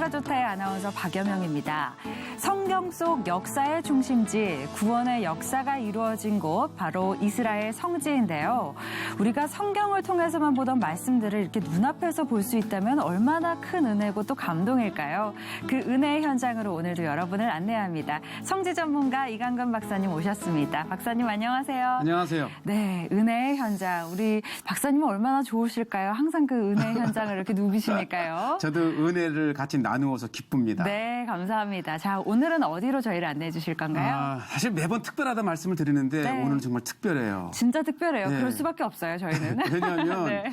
안녕하십니까, 조타의 아나운서 박여명입니다. 성경 속 역사의 중심지, 구원의 역사가 이루어진 곳, 바로 이스라엘 성지인데요. 우리가 성경을 통해서만 보던 말씀들을 이렇게 눈앞에서 볼 수 있다면 얼마나 큰 은혜고 또 감동일까요? 그 은혜의 현장으로 오늘도 여러분을 안내합니다. 성지 전문가 이강근 박사님 오셨습니다. 박사님 안녕하세요. 안녕하세요. 네, 은혜의 현장. 우리 박사님은 얼마나 좋으실까요? 항상 그 은혜의 현장을 이렇게 누비시니까요. 저도 은혜를 같이 나누어서 기쁩니다. 네, 감사합니다. 자, 오늘은 어디로 저희를 안내해 주실 건가요? 사실 매번 특별하다 말씀을 드리는데 네. 오늘은 정말 특별해요. 진짜 특별해요. 네. 그럴 수밖에 없어요, 저희는. 왜냐하면 네.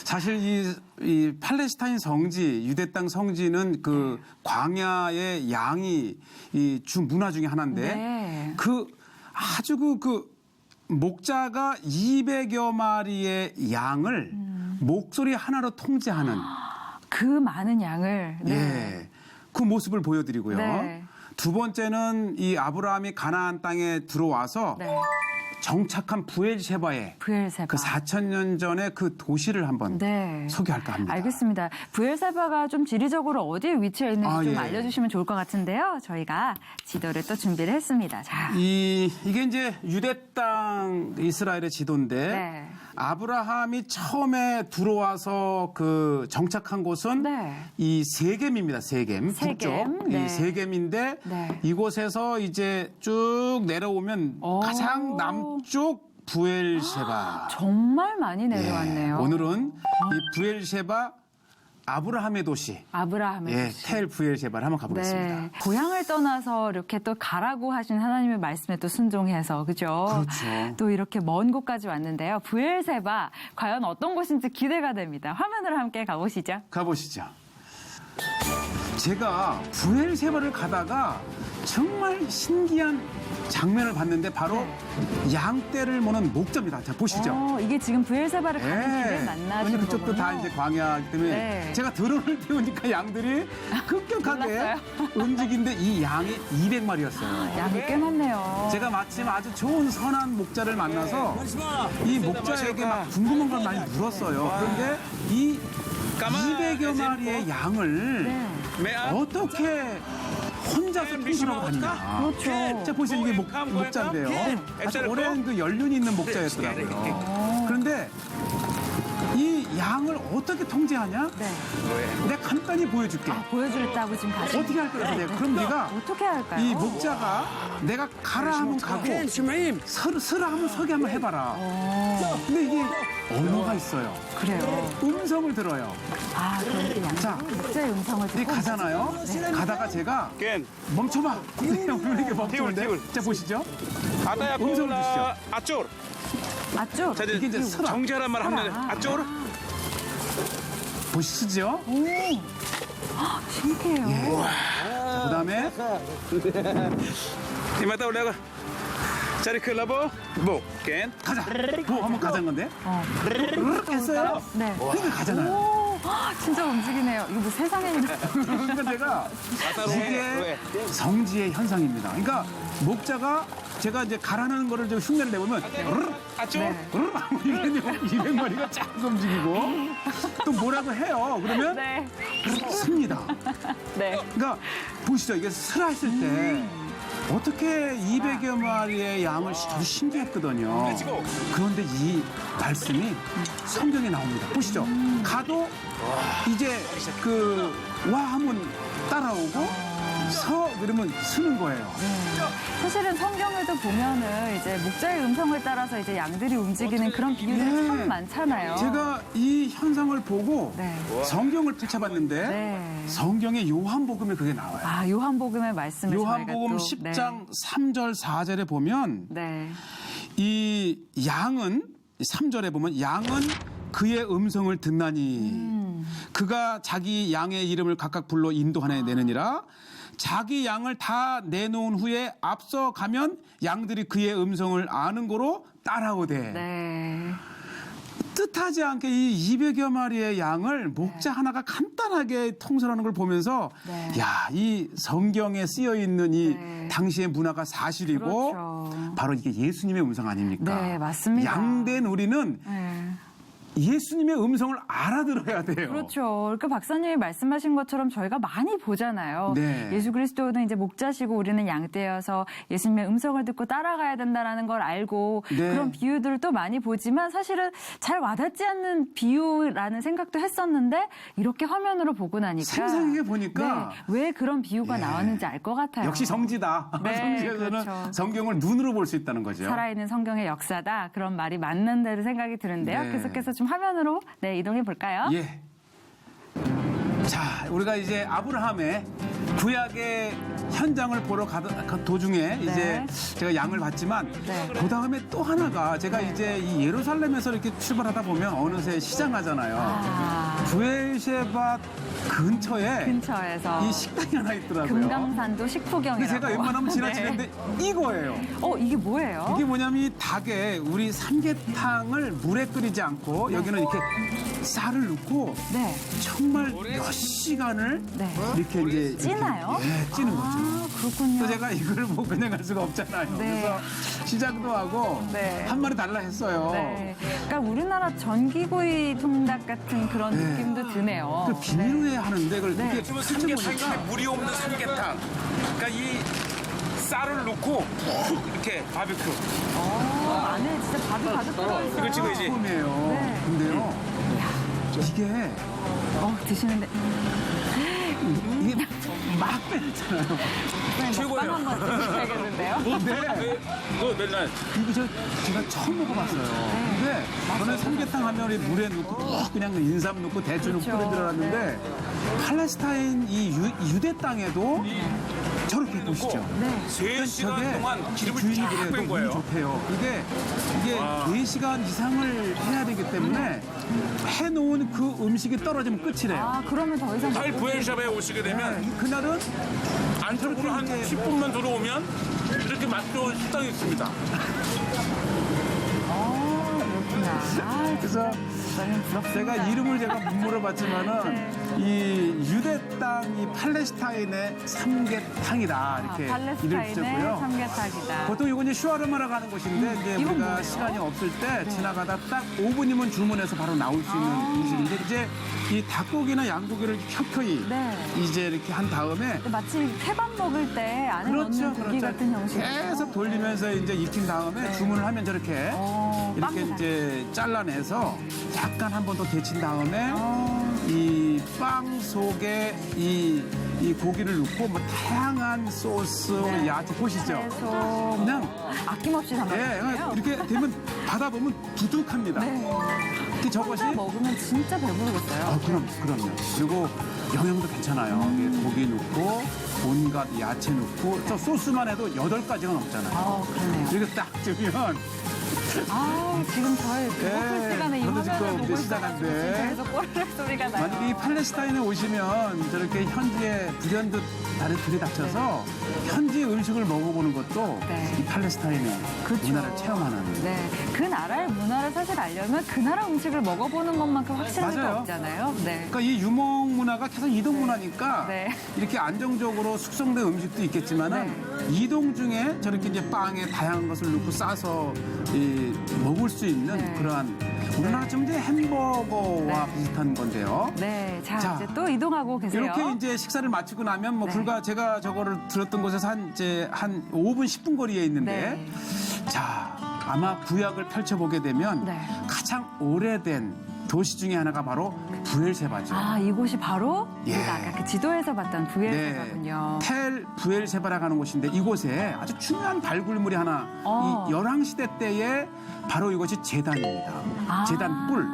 사실 이 팔레스타인 성지, 유대 땅 성지는 그 광야의 양이 이 주 문화 중에 하나인데 네. 그 아주 그 목자가 200여 마리의 양을 목소리 하나로 통제하는 그 많은 양을. 네. 예, 그 모습을 보여드리고요. 네. 두 번째는 이 아브라함이 가나안 땅에 들어와서 네. 정착한 부엘셰바에 부엘세바. 그 4,000년 전에 그 도시를 한번 네. 소개할까 합니다. 알겠습니다. 부엘세바가 좀 지리적으로 어디에 위치해 있는지 좀 예. 알려주시면 좋을 것 같은데요. 저희가 지도를 또 준비를 했습니다. 자, 이게 이제 유대 땅 이스라엘의 지도인데 네. 아브라함이 처음에 들어와서 그 정착한 곳은 네. 이 세겜입니다. 세겜. 세겜. 북쪽. 네. 이 세겜인데 네. 이곳에서 이제 쭉 내려오면 오. 가장 남쪽 부엘셰바. 정말 많이 내려왔네요. 예, 오늘은 이 부엘셰바 아브라함의 도시. 아브라함의 예, 도시. 텔 부엘셰바를 한번 가보겠습니다. 네. 고향을 떠나서 이렇게 또 가라고 하신 하나님의 말씀에 또 순종해서, 그죠? 그렇죠. 또 이렇게 먼 곳까지 왔는데요. 부엘세바, 과연 어떤 곳인지 기대가 됩니다. 화면으로 함께 가보시죠. 가보시죠. 제가 부엘세바를 가다가 정말 신기한 장면을 봤는데 바로 양떼를 모는 목자입니다. 자, 보시죠. 이게 지금 부엘세바를 가는 길을 만나신 왜냐면 그쪽도 거군요. 다 이제 광야이기 때문에 네. 제가 드론을 띄우니까 양들이 급격하게 몰랐어요? 움직이는데 이 양이 200마리였어요. 양이 꽤 많네요. 제가 마침 아주 좋은 선한 목자를 만나서 이 목자에게 막 궁금한 걸 많이 물었어요. 그런데 이 200여 마리의 양을 네. 어떻게 혼자서 통솔하고 다니냐. 그렇죠. 자, 보세요. 이게 목자인데요. 아주 오랜 그 연륜이 있는 목자였더라고요. 그런데 이 양을 어떻게 통제하냐? 네. 내가 간단히 보여줄게. 보여주겠다고 지금 가시는 어떻게 할 거야? 내가. 그럼 네가 어떻게 할까요? 이 목자가 내가 가라 하면 가고 서라 하면 서게 한번 해봐라. 근데 이게 언어가 있어요. 그래요. 음성을 들어요. 그럼 그 양, 자, 목자의 음성을 이게 듣고 가잖아요. 가다가 제가 ken 멈춰봐. 이렇게 멈추는데. 티울. 자, 보시죠. ataya ko 음성을 na atsur. 맞죠? 자, 이게 이제 설아. 정제란 말 하면 atsur. 보시죠. 오, 신기해요. 자, 그다음에 Imata ulit ako. Cari ke labo. Bo, ken. 가자. 한번 가자는 건데. 했어요. 네. 그러니까 가잖아요. 오, 진짜 움직이네요. 이거 뭐 세상에 있는. 그러니까 제가 이게 성지의 현상입니다. 그러니까 목자가 제가 이제 가라는 거를 좀 흉내를 내보면 Atsur. 이게 200마리가 쫙 움직이고 또 뭐라고 해요. 그러면 네. 씁니다. 네. 그러니까 보시죠. 이게 슬했을 때 어떻게 200여 마리의 양을 아주 신기했거든요. 그런데 이 말씀이 성경에 나옵니다. 보시죠. 가도 이제 그 와 하면 따라오고 서 그러면 쓰는 거예요. 사실은 성경에도 보면은 이제 목자의 음성을 따라서 이제 양들이 움직이는 그런 비유들이 네. 참 많잖아요. 제가 이 현상을 보고 네. 성경을 펼쳐봤는데 네. 성경의 요한복음에 그게 나와요. 요한복음의 말씀을 요한복음 저희가 또, 10장 3절 4절에 보면 네. 이 양은 3절에 보면 양은 그의 음성을 듣나니 그가 자기 양의 이름을 각각 불러 인도하여 내느니라 자기 양을 다 내놓은 후에 앞서 가면 양들이 그의 음성을 아는 거로 따라오되 네. 뜻하지 않게 이 200여 마리의 양을 목자 하나가 간단하게 통솔하는 걸 보면서 네. 야, 이 성경에 쓰여 있는 이 네. 당시의 문화가 사실이고 그렇죠. 바로 이게 예수님의 음성 아닙니까? 네, 맞습니다. 양된 우리는 네. 예수님의 음성을 알아들어야 돼요. 그렇죠. 그러니까 박사님이 말씀하신 것처럼 저희가 많이 보잖아요. 네. 예수 그리스도는 이제 목자시고 우리는 양떼여서 예수님의 음성을 듣고 따라가야 된다는 걸 알고 네. 그런 비유들을 또 많이 보지만 사실은 잘 와닿지 않는 비유라는 생각도 했었는데 이렇게 화면으로 보고 나니까 생생하게 보니까 네, 왜 그런 비유가 예. 나왔는지 알 것 같아요. 역시 성지다. 네, 성지에서는 그렇죠. 성경을 눈으로 볼 수 있다는 거죠. 살아있는 성경의 역사다. 그런 말이 맞는 대로 생각이 드는데요. 네. 계속해서 좀 화면으로 이동해 볼까요? 예. 자, 우리가 이제 아브라함의 구약의 현장을 보러 가던 도중에 이제 제가 양을 봤지만 네. 그 다음에 또 하나가 제가 이제 이 예루살렘에서 이렇게 출발하다 보면 어느새 시장하잖아요. 아, 부엘셰바 근처에 근처에서 이 식당이 하나 있더라고요. 금강산도 식후경이라고. 근데 제가 웬만하면 지나치는데 이거예요. 이게 뭐예요? 이게 뭐냐면 이 닭에 우리 삼계탕을 물에 끓이지 않고 여기는 이렇게 쌀을 넣고 네. 정말 몇 시간을 네. 이렇게 이제 찌나요? 예, 찌는 거죠. 아, 그렇군요. 그래서 제가 이걸 뭐 그냥 갈 수가 없잖아요. 네. 그래서 시작도 하고 네. 한 마리 달라 했어요. 네. 그러니까 우리나라 전기구이 통닭 같은 그런 네. 느낌도 드네요. 그 비닐에 하는데 그걸 네. 이렇게 지금 살짝 삼계탕인데 보니까 물이 없는 삼계탕. 그러니까 이 쌀을 넣고 이렇게 바비큐. 안에 진짜 밥이 가득 들어있어요. 이거 지금 이제 처음이에요. 네. 근데요, 이게 드시는데 이게 막 빼잖아요. 최고예요. 먹방 한번 드셔야겠는데요? 네. 그거 맨날 이거 제가 처음 먹어봤어요. 근데 저는 삼계탕 하면 우리 물에 넣고 꼭 그냥 인삼 넣고 대추 넣고 그렇죠. 끓여 들어갔는데 팔레스타인 이 유대 땅에도 저렇게 보시죠. 네. 3시간 동안 기름을 주인이 쫙 그래도 뺀 운이 거예요. 좋대요. 이게 4시간 이상을 해야 되기 때문에 해놓은 그 음식이 떨어지면 끝이래요. 아, 그러면 더 이상 타일 먹고 부엘샵에 오시게 되면 네, 그날은 안쪽으로 한 이렇게 10분만 들어오면 이렇게 맛좋은 식당이 있습니다. 그렇구나. 아, 그래서 저는 부럽습니다. 제가 이름을 제가 못 물어봤지만은 이 유대 땅, 이 팔레스타인의 삼계탕이다 이렇게 이름을 팔레스타인의 붙였고요. 삼계탕이다. 보통 이건 이제 슈아르마라 가는 곳인데 이제 이건 우리가 뭐예요? 시간이 없을 때 지나가다 딱 5분이면 주문해서 바로 나올 수 있는 음식인데 이제 이 닭고기나 양고기를 켜켜이 네. 이제 이렇게 한 다음에 마치 케밥 먹을 때 안에 그렇죠, 넣는 고기 같은 형식. 계속 돌리면서 이제 익힌 다음에 주문을 하면 저렇게 이렇게 빵 이제 잘라내서 약간 한 번 더 데친 다음에 이 빵 속에 이 고기를 넣고 뭐 다양한 소스, 야채 보시죠? 채소 그냥 아낌없이 예, 담아주세요. 이렇게 되면 받아보면 두둑합니다. 특히 저것이 혼자 먹으면 진짜 배부르겠어요. 그럼요. 그리고 영양도 괜찮아요. 이게 고기 넣고 온갖 야채 넣고 저 소스만 해도 8가지가 넘잖아요. 그러네요. 이렇게 딱 주면 지금 저희 배고플 시간에 이 저도 화면을 지금 보고 이제 있어가지고 시작한데. 진짜 계속 꼬르륵 소리가 나요. 만약에 이 팔레스타인에 오시면 저렇게 현지에 불현듯 다리 들이닥쳐서 현지 음식을 먹어보는 것도 네. 이 팔레스타인의 그렇죠. 문화를 체험하는 네, 그 나라의 문화를 사실 알려면 그 나라 음식을 먹어보는 것만큼 확실할 수 맞아요. 없잖아요. 네. 그러니까 이 유목 문화가 계속 이동 문화니까 네. 이렇게 안정적으로 숙성된 음식도 있겠지만은 이동 중에 저렇게 이제 빵에 다양한 것을 넣고 싸서 먹을 수 있는 네. 그러한 우리나라처럼 이제 햄버거와 네. 비슷한 건데요. 네, 자, 자, 이제 또 이동하고 계세요. 이렇게 이제 식사를 마치고 나면 뭐 네. 불과 제가 저거를 들었던 곳에서 한 5분 10분 거리에 있는데 네. 자 아마 구약을 펼쳐보게 되면 네. 가장 오래된 도시 중에 하나가 바로 부엘세바죠. 이곳이 바로 예. 우리가 아까 그 지도에서 봤던 부엘세바군요. 텔 부엘세바라고 하는 곳인데 이곳에 아주 중요한 발굴물이 하나 이 열왕시대 때에 바로 이것이 제단입니다. 제단 뿔.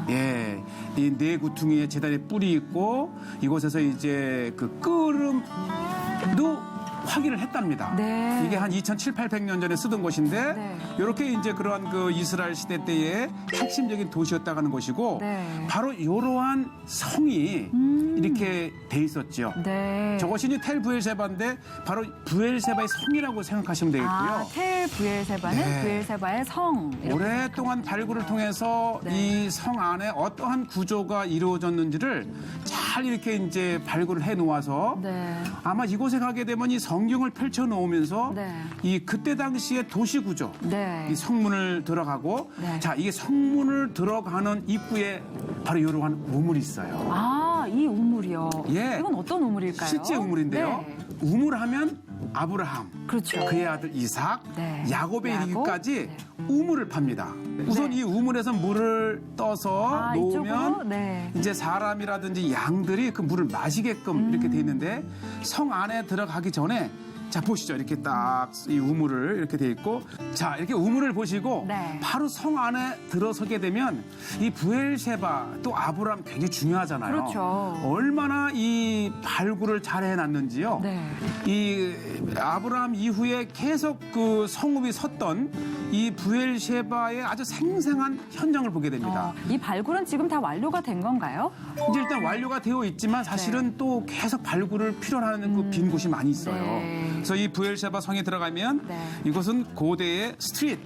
예, 이 네 구퉁이에 제단의 뿔이 있고 이곳에서 이제 그 끓음도 확인을 했답니다. 네. 이게 한 2700년 전에 쓰던 곳인데 네. 이렇게 이제 그러한 그 이스라엘 시대 때의 핵심적인 도시였다고 하는 것이고 네. 바로 이러한 성이 이렇게 돼 있었죠. 네. 저것이 이제 텔 부엘세바인데 바로 부엘세바의 성이라고 생각하시면 되겠고요. 텔 부엘세바는 네. 부엘세바의 성. 이렇게 오랫동안 발굴을 통해서 네. 이 성 안에 어떠한 구조가 이루어졌는지를 잘 이렇게 이제 발굴을 해 놓아서 네. 아마 이곳에 가게 되면 이 성경을 펼쳐 놓으면서 네. 이 그때 당시의 도시 구조, 네. 이 성문을 들어가고 네. 자 이게 성문을 들어가는 입구에 바로 이러한 우물이 있어요. 아, 이 우물이요. 예. 이건 어떤 우물일까요? 실제 우물인데요. 네. 우물하면 아브라함, 그렇죠. 그의 아들 이삭, 네. 야곱에 야곱? 이르기까지 네. 우물을 팝니다. 우선 네. 이 우물에서 물을 떠서 이쪽으로? 놓으면 네. 이제 사람이라든지 양들이 그 물을 마시게끔 이렇게 돼 있는데 성 안에 들어가기 전에 자 보시죠. 이렇게 딱 이 우물을 이렇게 돼 있고 자 이렇게 우물을 보시고 네. 바로 성 안에 들어서게 되면 이 부엘세바 또 아브라함 굉장히 중요하잖아요. 그렇죠. 얼마나 이 발굴을 잘 해놨는지요. 네. 이 아브라함 이후에 계속 그 성읍이 섰던 이 부엘세바의 아주 생생한 현장을 보게 됩니다. 이 발굴은 지금 다 완료가 된 건가요? 이제 일단 완료가 되어 있지만 사실은 또 계속 발굴을 필요로 하는 그 빈 곳이 많이 있어요. 네. 그래서 이 부엘세바 성에 들어가면 네. 이곳은 고대의 스트리트,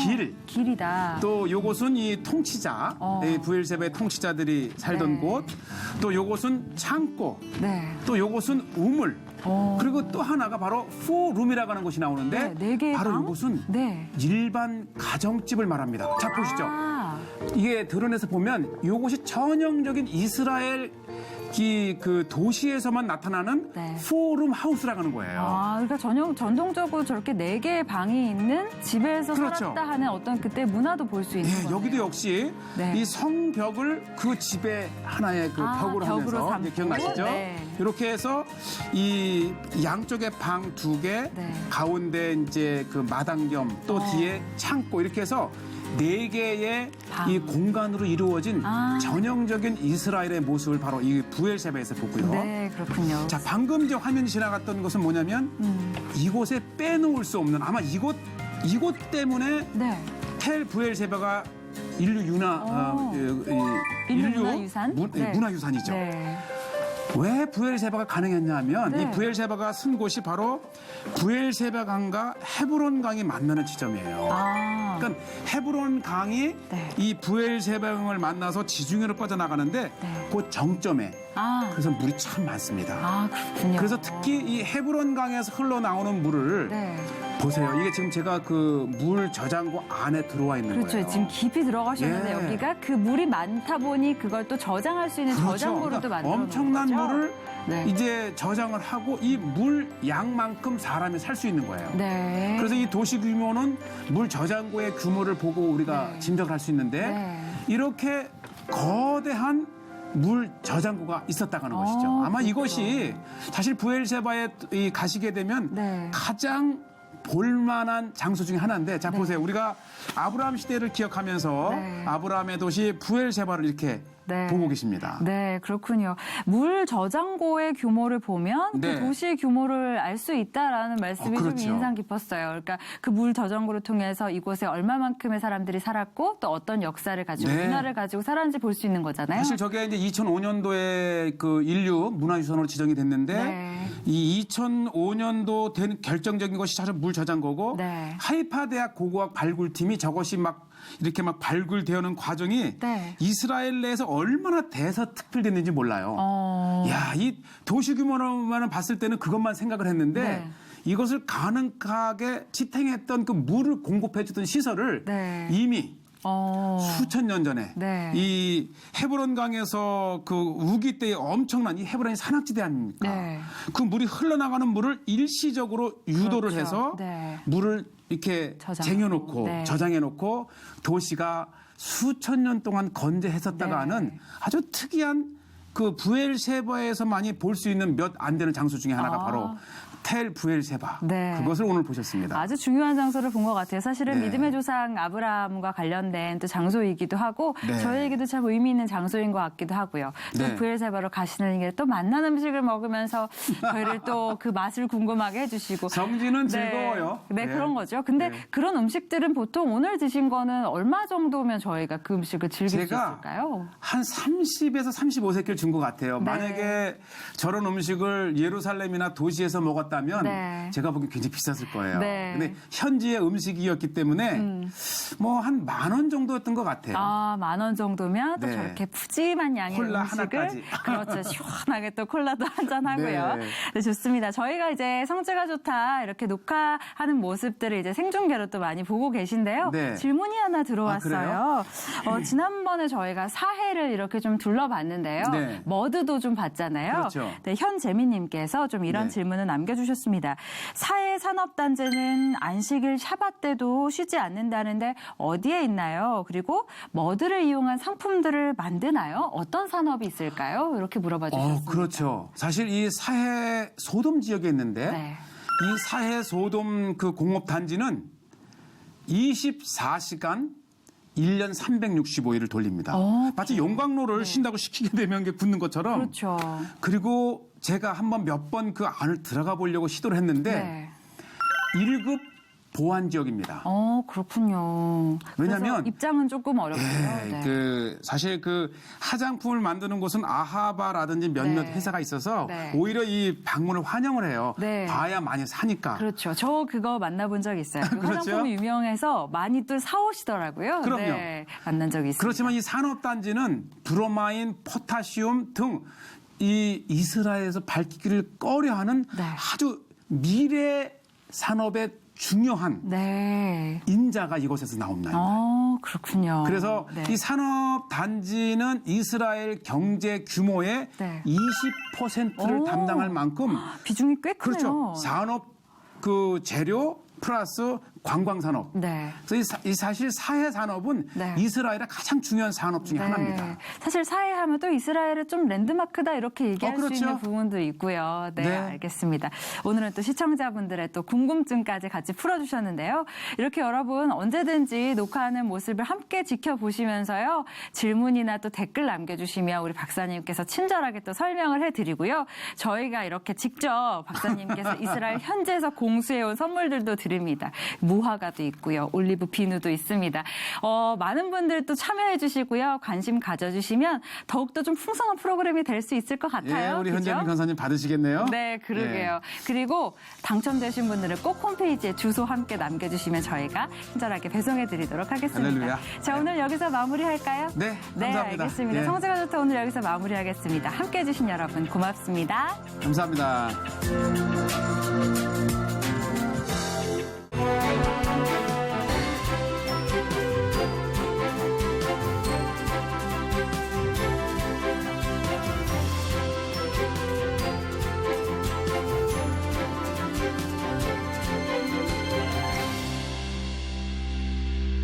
길. 길이다. 또 요곳은 이 통치자, 이 부엘세바의 통치자들이 살던 네. 곳, 또 요곳은 창고, 네. 또 요곳은 우물, 그리고 또 하나가 바로 포룸이라고 하는 곳이 나오는데 네 개의 바로 방? 이곳은 네. 일반 가정집을 말합니다. 자 보시죠. 아, 이게 드론에서 보면 이곳이 전형적인 이스라엘 그 도시에서만 나타나는 네. 포룸 하우스라고 하는 거예요. 그러니까 전통적으로 저렇게 4개의 방이 있는 집에서 그렇죠. 살았다 하는 어떤 그때 문화도 볼 수 있는 예, 거네요. 여기도 역시 네. 이 성벽을 그 집의 하나의 그 벽으로 하면서 삼고. 이제 기억나시죠? 네. 이렇게 해서 이 양쪽에 방 2개, 네. 가운데 이제 그 마당 겸 또 뒤에 창고 이렇게 해서 4개의 방. 이 공간으로 이루어진 전형적인 이스라엘의 모습을 바로 이 부엘세바에서 보고요. 네, 그렇군요. 자, 방금 저 화면이 지나갔던 것은 뭐냐면 이곳에 빼놓을 수 없는 아마 이곳 때문에 네. 텔 부엘세바가 인류 인류 문화유산? 네. 문화유산이죠. 네. 왜 부엘세바가 가능했냐면 네. 이 부엘세바가 쓴 곳이 바로 부엘세바 강과 헤브론 강이 만나는 지점이에요. 그러니까 헤브론 강이 네. 이 부엘세바 강을 만나서 지중해로 빠져나가는데 네. 그 정점에 그래서 물이 참 많습니다. 그렇군요. 그래서 특히 이 헤브론 강에서 흘러나오는 물을 네. 보세요. 이게 지금 제가 그 물 저장고 안에 들어와 있는 그렇죠. 거예요. 지금 깊이 들어가셨는데 예. 여기가 그 물이 많다 보니 그걸 또 저장할 수 있는 그렇죠. 저장고로도 그러니까 만들어 엄청난 놓은 거죠? 물을 네. 이제 저장을 하고 이 물 양만큼 사람이 살 수 있는 거예요. 네. 그래서 이 도시 규모는 물 저장고의 규모를 보고 우리가 네. 짐작을 할 수 있는데 네. 이렇게 거대한 물 저장고가 있었다는 것이죠. 아마 그렇구나. 이것이 사실 부엘세바에 가시게 되면 네. 가장 볼만한 장소 중에 하나인데 자 보세요. 우리가 아브라함 시대를 기억하면서 네. 아브라함의 도시 부엘세바를 이렇게 네. 보고 계십니다. 네, 그렇군요. 물 저장고의 규모를 보면 네. 그 도시의 규모를 알 수 있다라는 말씀이 그렇죠. 좀 인상 깊었어요. 그러니까 그 물 저장고를 통해서 이곳에 얼마만큼의 사람들이 살았고 또 어떤 역사를 가지고 네. 문화를 가지고 살았는지 볼 수 있는 거잖아요. 사실 저게 이제 2005년도에 그 인류 문화유산으로 지정이 됐는데 네. 이 2005년도 된 결정적인 것이 사실 물 저장고고 네. 하이파 대학 고고학 발굴팀이 저것이 막 이렇게 막 발굴되어는 과정이 네. 이스라엘 내에서 얼마나 대서특필됐는지 몰라요. 야, 이 도시 규모로만 봤을 때는 그것만 생각을 했는데 네. 이것을 가능하게 지탱했던 그 물을 공급해주던 시설을 네. 이미 수천 년 전에 네. 이 헤브론 강에서 그 우기 때에 엄청난 이 헤브론이 산악지대 아닙니까? 네. 그 물이 흘러나가는 물을 일시적으로 유도를 그렇죠. 해서 네. 물을 이렇게 저장하고. 쟁여놓고 네. 저장해놓고 도시가 수천 년 동안 건재했었다가 네. 하는 아주 특이한 그 부엘세바에서만이 볼 수 있는 몇 안 되는 장소 중에 하나가 바로 텔 부엘세바. 네. 그것을 오늘 보셨습니다. 아주 중요한 장소를 본 것 같아요. 사실은 네. 믿음의 조상 아브라함과 관련된 또 장소이기도 하고 네. 저희에게도 참 의미 있는 장소인 것 같기도 하고요. 또 네. 부엘세바로 가시는 게 또 맛난 음식을 먹으면서 저희를 또 그 맛을 궁금하게 해주시고 성지는 즐거워요. 네, 네. 그런 거죠. 근데 네. 그런 음식들은 보통 오늘 드신 거는 얼마 정도면 저희가 그 음식을 즐길 수 제가 있을까요? 한 30에서 35세끼를 준 것 같아요. 네. 만약에 저런 음식을 예루살렘이나 도시에서 먹었다 나왔다면 네. 제가 보기엔 굉장히 비쌌을 거예요. 네. 근데 현지의 음식이었기 때문에 뭐 한 10,000원 정도였던 것 같아요. 아, 10,000원 정도면 또 네. 저렇게 푸짐한 양의 콜라 음식을 하나까지. 그렇죠. 시원하게 또 콜라도 한잔 하고요. 네. 네, 좋습니다. 저희가 이제 성취가 좋다 이렇게 녹화하는 모습들을 이제 생중계로 또 많이 보고 계신데요. 네. 질문이 하나 들어왔어요. 그래요? 지난번에 저희가 사해를 이렇게 좀 둘러봤는데요. 네. 머드도 좀 봤잖아요. 그렇죠. 네, 현재민님께서 좀 이런 네. 질문을 남겨주셨습니다. 사해 산업단지는 안식일 샤bat 때도 쉬지 않는다는데 어디에 있나요? 그리고 머드를 이용한 상품들을 만드나요? 어떤 산업이 있을까요? 이렇게 물어봐 주셨습니다. 그렇죠. 사실 이 사해 소돔 지역에 있는데 네. 이 사해 소돔 그 공업 단지는 24시간 1년 365일을 돌립니다. 마치 용광로를 쉰다고 시키게 되면 이게 굳는 것처럼. 그렇죠. 그리고 제가 한번 몇 번 그 안을 들어가 보려고 시도를 했는데 네. 1급 보안 지역입니다. 그렇군요. 왜냐면- 그래서 입장은 조금 어렵고요. 네. 그 사실 그 화장품을 만드는 곳은 아하바라든지 몇몇 네. 회사가 있어서 네. 오히려 이 방문을 환영을 해요. 네. 봐야 많이 사니까. 그렇죠. 저 그거 만나본 적 있어요. 그 그렇죠? 화장품이 유명해서 많이들 사오시더라고요. 그럼요. 네, 만난 적이 있습니다. 그렇지만 이 산업단지는 브로마인, 포타시움 등 이 이스라엘에서 밝히기를 꺼려하는 네. 아주 미래 산업의 중요한 네. 인자가 이곳에서 나옵니다. 그렇군요. 그래서 네. 이 산업단지는 이스라엘 경제 규모의 네. 20%를 오. 담당할 만큼 비중이 꽤 크네요. 그렇죠. 산업 그 재료 플러스 관광산업. 네. 그래서 이 사실 사해 산업은 네. 이스라엘의 가장 중요한 산업 중에 하나입니다. 사실 사해하면 또 이스라엘의 좀 랜드마크다 이렇게 얘기할 그렇죠. 수 있는 부분도 있고요. 네, 네. 알겠습니다. 오늘은 또 시청자분들의 또 궁금증까지 같이 풀어주셨는데요. 이렇게 여러분 언제든지 녹화하는 모습을 함께 지켜보시면서요. 질문이나 또 댓글 남겨주시면 우리 박사님께서 친절하게 또 설명을 해드리고요. 저희가 이렇게 직접 박사님께서 이스라엘 현지에서 공수해온 선물들도 드립니다. 무화과도 있고요. 올리브 비누도 있습니다. 많은 분들 또 참여해 주시고요. 관심 가져주시면 더욱더 좀 풍성한 프로그램이 될 수 있을 것 같아요. 예, 우리 그죠? 현재민 강사님 받으시겠네요. 네, 그러게요. 예. 그리고 당첨되신 분들은 꼭 홈페이지에 주소 함께 남겨주시면 저희가 친절하게 배송해 드리도록 하겠습니다. 할렐루야. 자, 오늘 여기서 마무리할까요? 네, 감사합니다. 알겠습니다. 예. 성재가 좋다 오늘 여기서 마무리하겠습니다. 함께 해주신 여러분 고맙습니다. 감사합니다.